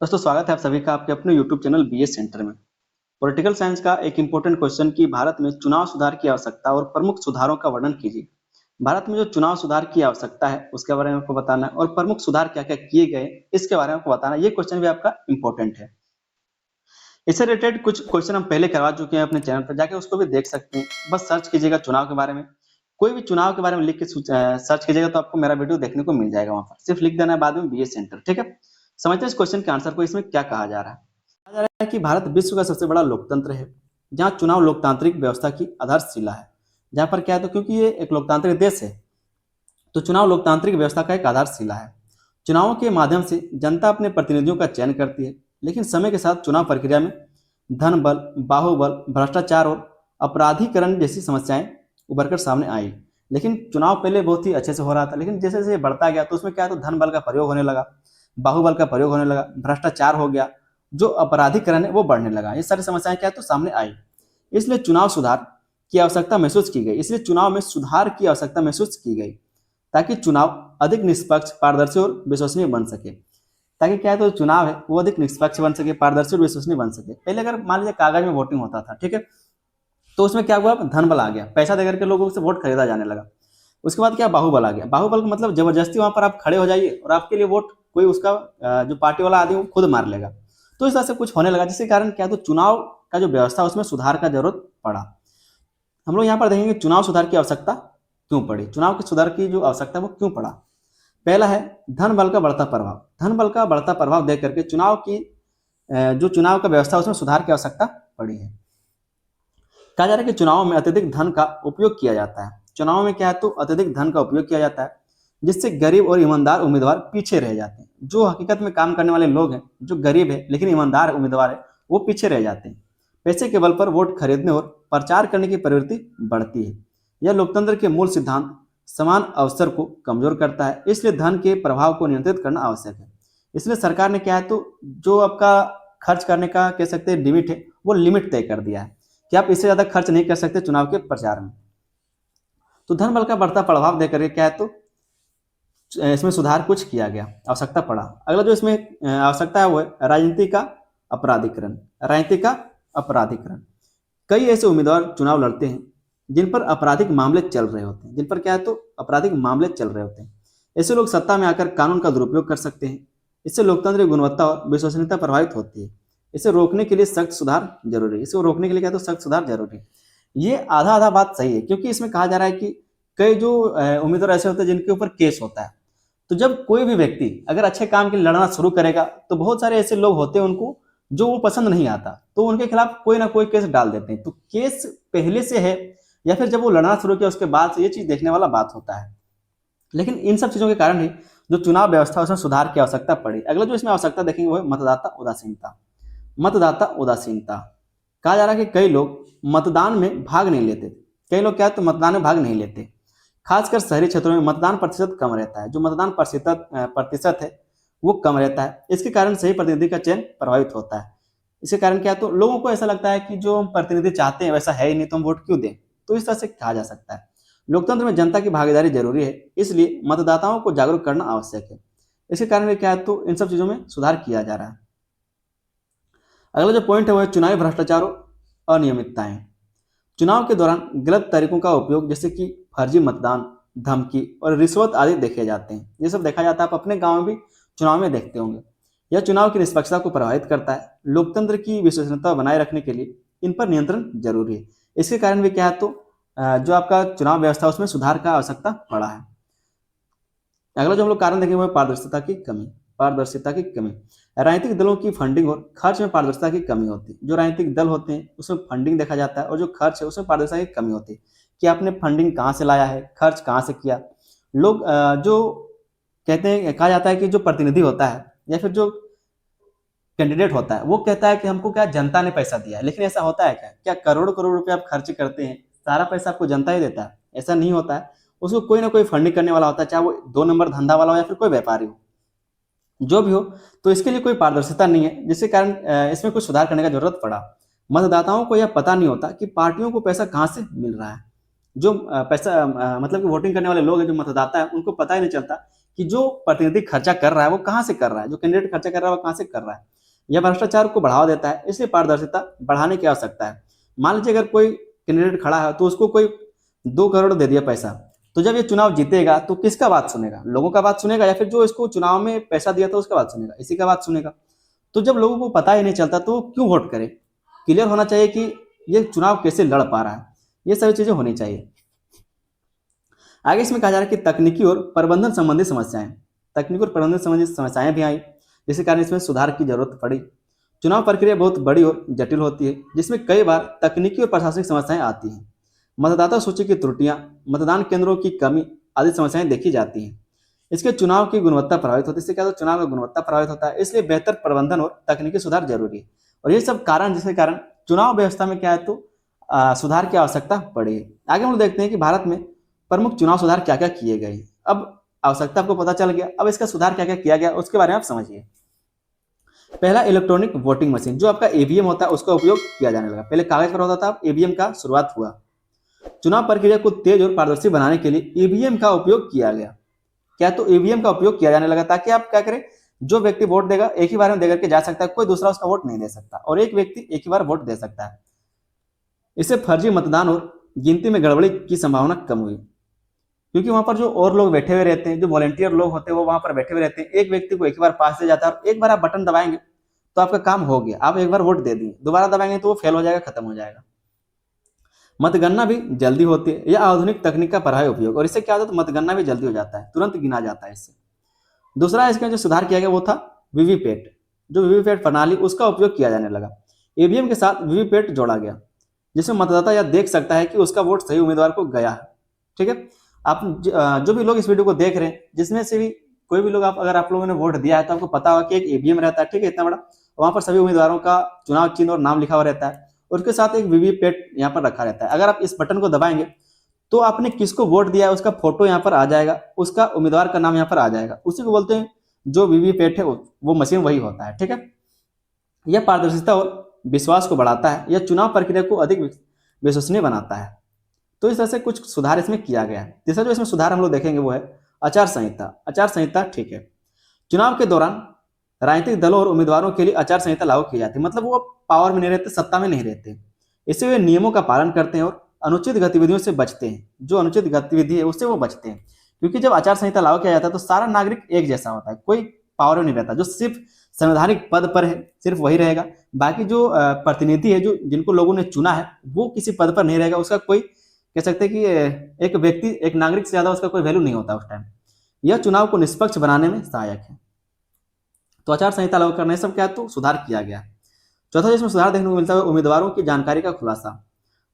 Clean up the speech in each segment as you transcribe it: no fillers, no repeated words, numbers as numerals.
दोस्तों स्वागत है आप सभी का आपके अपने YouTube चैनल बीएस सेंटर में। पॉलिटिकल साइंस का एक इम्पोर्टेंट क्वेश्चन कि भारत में चुनाव सुधार की आवश्यकता और प्रमुख सुधारों का वर्णन कीजिए। भारत में जो चुनाव सुधार की आवश्यकता है उसके बारे में आपको बताना है और प्रमुख सुधार क्या-क्या किए गए इसके बारे में आपको बताना है। ये क्वेश्चन भी आपका इम्पोर्टेंट है। इससे रिलेटेड कुछ क्वेश्चन हम पहले करवा चुके हैं अपने चैनल पर, जाके उसको भी देख सकते हैं। बस सर्च कीजिएगा चुनाव के बारे में, कोई भी चुनाव के बारे में लिख के सर्च कीजिएगा तो आपको मेरा वीडियो देखने को मिल जाएगा। वहां पर सिर्फ लिख देना है बाद में बीएस सेंटर, ठीक है। समझते हैं इस क्वेश्चन के आंसर को। इसमें क्या कहा जा रहा है? कहा जा रहा है कि भारत विश्व का सबसे बड़ा लोकतंत्र है, जहाँ चुनाव लोकतांत्रिक व्यवस्था की आधारशिला है। जहाँ पर क्या है, तो क्योंकि ये एक लोकतांत्रिक देश है तो चुनाव लोकतांत्रिक व्यवस्था का एक आधारशिला है। चुनावों के माध्यम से जनता अपने प्रतिनिधियों का चयन करती है, लेकिन समय के साथ चुनाव प्रक्रिया में धन बल, बाहुबल, भ्रष्टाचार और अपराधीकरण जैसी समस्याएं उभर कर सामने आई। लेकिन चुनाव पहले बहुत ही अच्छे से हो रहा था, लेकिन जैसे जैसे बढ़ता गया तो उसमें क्या है, तो धन बल का प्रयोग होने लगा, बाहुबल का प्रयोग होने लगा, भ्रष्टाचार हो गया, जो अपराधीकरण है वो बढ़ने लगा। ये सारी समस्याएं क्या है, तो सामने आई। इसलिए चुनाव सुधार की आवश्यकता महसूस की गई। इसलिए चुनाव में सुधार की आवश्यकता महसूस की गई ताकि चुनाव अधिक निष्पक्ष, पारदर्शी और विश्वसनीय बन सके। ताकि क्या है, तो चुनाव है वो अधिक निष्पक्ष बन सके, पारदर्शी और विश्वसनीय बन सके। पहले अगर मान लीजिए कागज में वोटिंग होता था, ठीक है, तो उसमें क्या हुआ, धन बल आ गया, पैसा देकर के लोगों से वोट खरीदा जाने लगा। उसके बाद क्या, बाहुबल आ गया। बाहुबल का मतलब जबरदस्ती वहां पर आप खड़े हो जाइए और आपके लिए वोट कोई उसका जो पार्टी वाला आदमी वो खुद मार लेगा। तो इस तरह से कुछ होने लगा, जिसके कारण क्या, तो चुनाव का जो व्यवस्था उसमें सुधार का जरूरत पड़ा। हम लोग यहाँ पर देखेंगे चुनाव सुधार की आवश्यकता क्यों पड़ी, चुनाव के सुधार की जो आवश्यकता है वो क्यों पड़ा। पहला है धन बल का बढ़ता प्रभाव। धन बल का बढ़ता प्रभाव देख करके चुनाव की जो चुनाव का व्यवस्था उसमें सुधार की आवश्यकता पड़ी है। कहा जा रहा है कि चुनाव में अत्यधिक धन का उपयोग किया जाता है। चुनाव में क्या है, तो अत्यधिक धन का उपयोग किया जाता है, जिससे गरीब और ईमानदार उम्मीदवार पीछे रह जाते हैं। जो हकीकत में काम करने वाले लोग हैं, जो गरीब है लेकिन ईमानदार उम्मीदवार है, वो पीछे रह जाते हैं। पैसे के बल पर वोट खरीदने और प्रचार करने की प्रवृत्ति बढ़ती है। यह लोकतंत्र के मूल सिद्धांत समान अवसर को कमजोर करता है। इसलिए धन के प्रभाव को नियंत्रित करना आवश्यक है। इसलिए सरकार ने क्या है, तो जो आपका खर्च करने का कह सकते हैं लिमिट है, वो लिमिट तय कर दिया है कि आप इससे ज्यादा खर्च नहीं कर सकते चुनाव के प्रचार में। तो धन बल का बढ़ता प्रभाव देकर क्या है, तो इसमें सुधार कुछ किया गया, आवश्यकता पड़ा। अगला जो इसमें आवश्यकता है वो है राजनीति का अपराधीकरण। राजनीति का अपराधीकरण, कई ऐसे उम्मीदवार चुनाव लड़ते हैं जिन पर आपराधिक मामले चल रहे होते हैं, जिन पर क्या है, तो आपराधिक मामले चल रहे होते हैं। ऐसे लोग सत्ता में आकर कानून का दुरुपयोग कर सकते हैं। इससे लोकतंत्र की गुणवत्ता और विश्वसनीयता प्रभावित होती है। इसे रोकने के लिए सख्त सुधार जरूरी है। इसको रोकने के लिए क्या है, तो सख्त सुधार जरूरी है। ये आधा आधा बात सही है, क्योंकि इसमें कहा जा रहा है कि कई जो उम्मीदवार ऐसे होते हैं जिनके ऊपर केस होता है। तो जब कोई भी व्यक्ति अगर अच्छे काम के लिए लड़ना शुरू करेगा तो बहुत सारे ऐसे लोग होते हैं उनको जो वो पसंद नहीं आता, तो उनके खिलाफ कोई ना कोई केस डाल देते हैं। तो केस पहले से है या फिर जब वो लड़ना शुरू किया उसके बाद से, ये चीज देखने वाला बात होता है। लेकिन इन सब चीजों के कारण ही जो चुनाव व्यवस्था उसमें सुधार की आवश्यकता पड़ी। अगला जो इसमें आवश्यकता देखेंगे वो है मतदाता उदासीनता। मतदाता उदासीनता, कहा जा रहा है कि कई लोग मतदान में भाग नहीं लेते। कई लोग क्या है, तो मतदान में भाग नहीं लेते। खासकर शहरी क्षेत्रों में मतदान प्रतिशत कम रहता है। जो मतदान प्रतिशत है वो कम रहता है। इसके कारण सही प्रतिनिधि का चयन प्रभावित होता है। इसके कारण क्या है, तो लोगों को ऐसा लगता है कि जो हम प्रतिनिधि चाहते हैं वैसा है ही नहीं, तो हम वोट क्यों दें। तो इस तरह से कहा जा सकता है। लोकतंत्र में जनता की भागीदारी जरूरी है, इसलिए मतदाताओं को जागरूक करना आवश्यक है। इसके कारण भी क्या है, तो इन सब चीजों में सुधार किया जा रहा है। अगला जो पॉइंट है वो है चुनावी भ्रष्टाचार और अनियमितताएं। चुनाव के दौरान गलत तरीकों का उपयोग, जैसे कि फर्जी मतदान, धमकी और रिश्वत आदि देखे जाते हैं। ये सब देखा जाता है, आप अपने गांव में भी चुनाव में देखते होंगे। यह चुनाव की निष्पक्षता को प्रभावित करता है। लोकतंत्र की विश्वसनीयता बनाए रखने के लिए इन पर नियंत्रण जरूरी है। इसके कारण भी क्या है, तो जो आपका चुनाव व्यवस्था उसमें सुधार का आवश्यकता पड़ा है। अगला जो हम लोग कारण देखेंगे वो है पारदर्शिता की कमी। पारदर्शिता की कमी, राजनीतिक दलों की फंडिंग और खर्च में पारदर्शिता की कमी होती है। जो राजनीतिक दल होते हैं उसमें फंडिंग देखा जाता है, और जो खर्च है उसमें पारदर्शिता की कमी होती है कि आपने फंडिंग कहाँ से लाया है, खर्च कहाँ से किया। लोग जो कहते हैं, कहा जाता है कि जो प्रतिनिधि होता है या फिर जो कैंडिडेट होता है वो कहता है कि हमको क्या जनता ने पैसा दिया है। लेकिन ऐसा होता है क्या, क्या करोड़ करोड़ रुपए आप खर्च करते हैं, सारा पैसा आपको जनता ही देता है? ऐसा नहीं होता है। उसको कोई ना कोई फंडिंग करने वाला होता है, चाहे वो 2 नंबर धंधा वाला हो या फिर कोई व्यापारी हो, जो भी हो। तो इसके लिए कोई पारदर्शिता नहीं है, जिसके कारण इसमें कुछ सुधार करने का जरूरत पड़ा। मतदाताओं को यह पता नहीं होता कि पार्टियों को पैसा कहाँ से मिल रहा है। जो पैसा मतलब कि वोटिंग करने वाले लोग हैं, जो मतदाता है, उनको पता ही नहीं चलता कि जो प्रतिनिधि खर्चा कर रहा है वो कहाँ से कर रहा है, जो कैंडिडेट खर्चा कर रहा है वो कहाँ से कर रहा है। यह भ्रष्टाचार को बढ़ावा देता है, इसलिए पारदर्शिता बढ़ाने की आवश्यकता है। मान लीजिए अगर कोई कैंडिडेट खड़ा है तो उसको कोई 2 करोड़ दे दिया पैसा, तो जब ये चुनाव जीतेगा तो किसका बात सुनेगा, लोगों का बात सुनेगा या फिर जो इसको चुनाव में पैसा दिया था उसका बात सुनेगा, इसी का बात सुनेगा। तो जब लोगों को पता ही नहीं चलता तो वो क्यों वोट करे। क्लियर होना चाहिए कि ये चुनाव कैसे लड़ पा रहा है, ये सारी चीजें होनी चाहिए। आगे इसमें कहा जा रहा है कि तकनीकी और प्रबंधन संबंधी समस्याएं, तकनीकी और प्रबंधन संबंधी समस्याएं भी आई, जिसके कारण इसमें सुधार की जरूरत पड़ी। चुनाव प्रक्रिया बहुत बड़ी और जटिल होती है, जिसमें कई बार तकनीकी और प्रशासनिक समस्याएं आती हैं। मतदाता सूची की त्रुटियां, मतदान केंद्रों की कमी आदि समस्याएं देखी जाती हैं। इसके चुनाव की गुणवत्ता प्रभावित होती है, इससे क्या होता है, चुनाव का गुणवत्ता प्रभावित होता है। इसलिए बेहतर प्रबंधन और तकनीकी सुधार जरूरी है। और ये सब कारण, जिसके कारण चुनाव व्यवस्था में क्या है तो सुधार की आवश्यकता पड़ी है। आगे हम लोग देखते हैं कि भारत में प्रमुख चुनाव सुधार क्या क्या किए गए। अब आवश्यकता आपको पता चल गया, अब इसका सुधार क्या क्या किया गया उसके बारे में आप समझिए। पहला, इलेक्ट्रॉनिक वोटिंग मशीन, जो आपका ईवीएम होता है उसका उपयोग किया जाने लगा। पहले कागज पर होता था, अब ईवीएम का शुरुआत हुआ। चुनाव प्रक्रिया को तेज और पारदर्शी बनाने के लिए ईवीएम का उपयोग किया गया। क्या तो ईवीएम का उपयोग किया जाने लगा, ताकि आप क्या करें, जो व्यक्ति वोट देगा एक ही बार में देकर के जा सकता है, कोई दूसरा उसका वोट नहीं दे सकता, और एक व्यक्ति एक ही बार वोट दे सकता है। इससे फर्जी मतदान और गिनती में गड़बड़ी की संभावना कम हुई, क्योंकि वहां पर जो और लोग बैठे हुए रहते हैं, जो वॉलेंटियर लोग होते हैं वो वहां पर बैठे हुए रहते हैं। एक व्यक्ति को एक ही बार पास से जाता है और एक बार आप बटन दबाएंगे तो आपका काम हो गया, आप एक बार वोट दे दिए, दोबारा दबाएंगे तो वो फेल हो जाएगा, खत्म हो जाएगा। मतगणना भी जल्दी होती है, यह आधुनिक तकनीक का प्रभावी उपयोग, और इससे क्या होता है तो मतगणना भी जल्दी हो जाता है, तुरंत गिना जाता है इससे। दूसरा इसका जो सुधार किया गया वो था वीवीपैट, जो वीवीपैट प्रणाली उसका उपयोग किया जाने लगा। ईवीएम के साथ वीवीपैट जोड़ा गया, जिसमें मतदाता यह देख सकता है कि उसका वोट सही उम्मीदवार को गया है। ठीक है, आप जो भी लोग इस वीडियो को देख रहे हैं, जिसमें से भी कोई भी लोग अगर आप लोगों ने वोट दिया है तो आपको पता होगा कि एक ईवीएम रहता है, ठीक है, इतना बड़ा, वहां पर सभी उम्मीदवारों का चुनाव चिन्ह और नाम लिखा हुआ रहता है, और उसके साथ एक वीवीपैट यहाँ पर रखा रहता है। अगर आप इस बटन को दबाएंगे तो आपने किसको वोट दिया है उसका फोटो यहाँ पर आ जाएगा, उसका उम्मीदवार का नाम यहाँ पर आ जाएगा, उसी को बोलते हैं जो वीवीपैट है, वो मशीन वही होता है। ठीक है, यह पारदर्शिता और विश्वास को बढ़ाता है, यह चुनाव प्रक्रिया को अधिक विश्वसनीय बनाता है। तो इस तरह से कुछ सुधार इसमें किया गया है। तीसरा जो इसमें सुधार हम लोग देखेंगे वो है आचार संहिता। आचार संहिता, ठीक है, चुनाव के दौरान राजनीतिक दलों और उम्मीदवारों के लिए आचार संहिता लागू की जाती है, मतलब वो पावर में नहीं रहते, सत्ता में नहीं रहते, इससे वे नियमों का पालन करते हैं और अनुचित गतिविधियों से बचते हैं। जो अनुचित गतिविधि है उससे वो बचते हैं, क्योंकि जब आचार संहिता लागू किया जाता है तो सारा नागरिक एक जैसा होता है, कोई पावर में नहीं रहता। जो सिर्फ संवैधानिक पद पर है सिर्फ वही रहेगा, बाकी जो प्रतिनिधि है, जो जिनको लोगों ने चुना है, वो किसी पद पर नहीं रहेगा, उसका कोई कह सकते हैं कि एक व्यक्ति, एक नागरिक से ज्यादा उसका कोई वैल्यू नहीं होता उस टाइम। यह चुनाव को निष्पक्ष बनाने में सहायक है। तो आचार संहिता लागू करने सब क्या तो सुधार किया गया। चौथा जिसमें सुधार देखने को मिलता है उम्मीदवारों की जानकारी का खुलासा।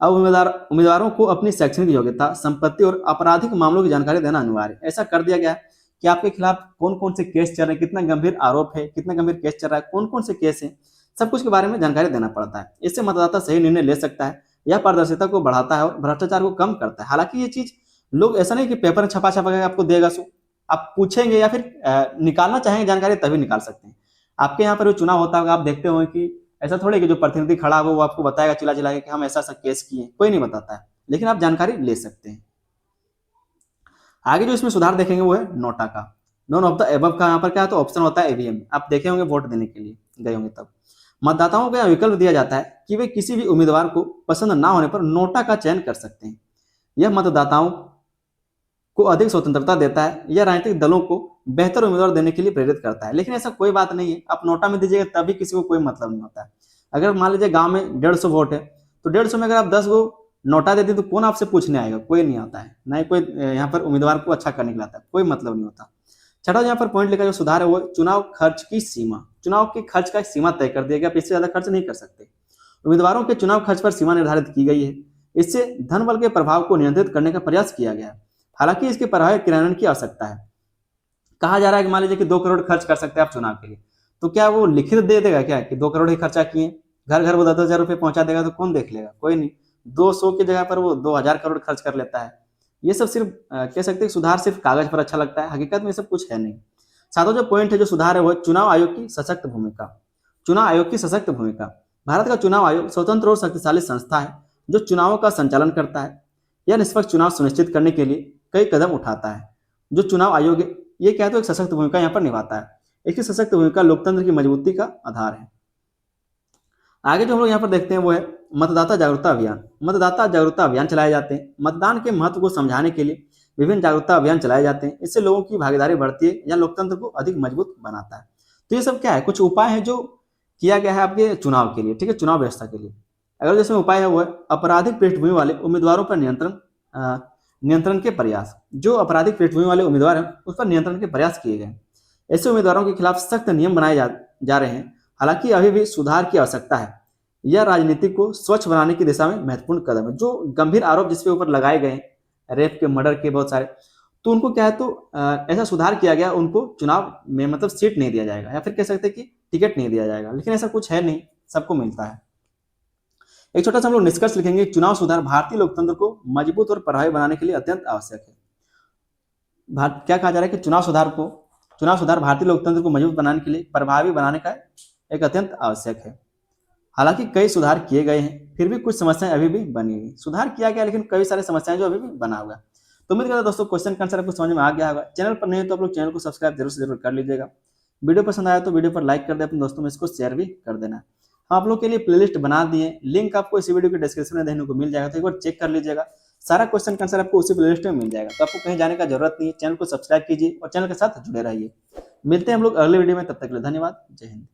अब उम्मीदवारों को अपनी शैक्षणिक योग्यता, संपत्ति और आपराधिक मामलों की जानकारी देना अनिवार्य। ऐसा कर दिया गया है कि आपके खिलाफ कौन कौन से केस चल रहे हैं, कितना गंभीर आरोप है, कितना गंभीर केस चल रहा है, कौन कौन से केस है, सब कुछ के बारे में जानकारी देना पड़ता है। इससे मतदाता सही निर्णय ले सकता है। यह पारदर्शिता को बढ़ाता है और भ्रष्टाचार को कम करता है। हालांकि ये चीज लोग ऐसा नहीं कि पेपर में छपा छपा के आपको देगा, सो आप पूछेंगे या फिर निकालना चाहेंगे जानकारी तभी निकाल सकते हैं। आपके यहाँ पर जो चुनाव होता होगा आप देखते होंगे कि ऐसा थोड़ी कि जो प्रतिनिधि खड़ा हो वो आपको बताएगा चिल्ला चिल्ला के कि हम ऐसा ऐसा केस किए, कोई नहीं बताता है, लेकिन आप जानकारी ले सकते हैं। आगे जो इसमें सुधार देखेंगे वो है नोटा का। नॉन ऑफ द एबव का यहाँ पर क्या है तो ऑप्शन होता है ईवीएम। आप देखे होंगे वोट देने के लिए गए होंगे तब मतदाताओं को यह विकल्प दिया जाता है कि वे किसी भी उम्मीदवार को पसंद ना होने पर नोटा का चयन कर सकते हैं। यह मतदाताओं को अधिक स्वतंत्रता देता है। यह राजनीतिक दलों को बेहतर उम्मीदवार देने के लिए प्रेरित करता है। लेकिन ऐसा कोई बात नहीं है, आप नोटा में दीजिएगा तभी किसी को कोई मतलब नहीं होता है। अगर मान लीजिए गांव में 150 वोट है तो 150 में अगर आप 10 गो नोटा देते तो कौन आपसे पूछने आएगा, कोई नहीं आता है, ना ही कोई यहाँ पर उम्मीदवार को अच्छा करने के लिए आता है, कोई मतलब नहीं होता। छठा यहाँ पर पॉइंट लिखा जो सुधार है वो चुनाव खर्च की सीमा। चुनाव के खर्च का एक सीमा तय कर दिया गया, आप इससे ज्यादा खर्च नहीं कर सकते। उम्मीदवारों के चुनाव खर्च पर सीमा निर्धारित की गई है। इससे धन बल के प्रभाव को नियंत्रित करने का प्रयास किया गया है। हालांकि इसके प्रभावी क्रियान्वयन की आवश्यकता है। कहा जा रहा है कि मान लीजिए कि 2 करोड़ खर्च कर सकते हैं आप चुनाव के लिए, तो क्या वो लिखित दे देगा क्या कि 2 करोड़ ही खर्चा किए, घर घर वो 10,000 रुपये पहुंचा देगा तो कौन देख लेगा, कोई नहीं। 200 की जगह पर वो 2,000 करोड़ खर्च कर लेता है। ये सब सिर्फ कह सकते हैं सुधार सिर्फ कागज पर अच्छा लगता है, हकीकत में सब कुछ है नहीं। सातवां जो पॉइंट है जो सुधार है वो चुनाव आयोग की सशक्त भूमिका। चुनाव आयोग की सशक्त भूमिका। भारत का चुनाव आयोग स्वतंत्र और शक्तिशाली संस्था है जो चुनावों का संचालन करता है। यह निष्पक्ष चुनाव सुनिश्चित करने के लिए कई कदम उठाता है। जो चुनाव आयोग है ये क्या है तो एक सशक्त भूमिका यहाँ पर निभाता है। इसकी सशक्त भूमिका लोकतंत्र की मजबूती का आधार है। आगे जो हम लोग यहाँ पर देखते हैं वो है मतदाता जागरूकता अभियान। मतदाता जागरूकता अभियान चलाए जाते हैं। मतदान के महत्व को समझाने के लिए विभिन्न जागरूकता अभियान चलाए जाते हैं। इससे लोगों की भागीदारी बढ़ती है या लोकतंत्र को अधिक मजबूत बनाता है। तो ये सब क्या है, कुछ उपाय है जो किया गया है आपके चुनाव के लिए, ठीक है, चुनाव व्यवस्था के लिए। अगर जैसे उपाय है वो है आपराधिक पृष्ठभूमि वाले उम्मीदवारों पर नियंत्रण के प्रयास। जो आपराधिक पृष्ठभूमि वाले उम्मीदवार हैं उस पर नियंत्रण के प्रयास किए गए। ऐसे उम्मीदवारों के खिलाफ सख्त नियम बनाए जा रहे हैं। हालांकि अभी भी सुधार की आवश्यकता है। यह राजनीति को स्वच्छ बनाने की दिशा में महत्वपूर्ण कदम है। जो गंभीर आरोप जिसके ऊपर लगाए गए, रेप के, मर्डर के बहुत सारे, तो उनको क्या है तो ऐसा सुधार किया गया, उनको चुनाव में मतलब सीट नहीं दिया जाएगा या फिर कह सकते हैं कि टिकट नहीं दिया जाएगा। लेकिन ऐसा कुछ है नहीं, सबको मिलता है। एक छोटा सा हम लोग निष्कर्ष लिखेंगे। चुनाव सुधार भारतीय लोकतंत्र को मजबूत और प्रभावी बनाने के लिए अत्यंत आवश्यक है। क्या कहा जा रहा है कि चुनाव सुधार भारतीय लोकतंत्र को मजबूत बनाने के लिए, प्रभावी बनाने का एक अत्यंत आवश्यक है। हालांकि कई सुधार किए गए हैं, फिर भी कुछ समस्याएं अभी भी बनी हुई। सुधार किया गया लेकिन कई सारी समस्याएं जो अभी भी बना हुआ। तो उम्मीद करता हूं दोस्तों क्वेश्चन का आंसर आपको समझ में आ गया होगा। चैनल पर नहीं हो तो आप लोग चैनल को सब्सक्राइब जरूर से जरूर कर लीजिएगा। वीडियो पसंद आया तो वीडियो पर लाइक कर दे, अपने दोस्तों में इसको शेयर भी कर देना। हम आप लोग के लिए प्लेलिस्ट बना दिए, लिंक आपको इसी वीडियो के डिस्क्रिप्शन में देखने को मिल जाएगा, तो एक बार चेक कर लीजिएगा। सारा क्वेश्चन का आंसर आपको उसी प्लेलिस्ट में मिल जाएगा, तो आपको कहीं जाने का जरूरत नहीं है। चैनल को सब्सक्राइब कीजिए और चैनल के साथ जुड़े रहिए। मिलते हैं हम लोग अगले वीडियो में, तब तक के लिए धन्यवाद। जय हिंद।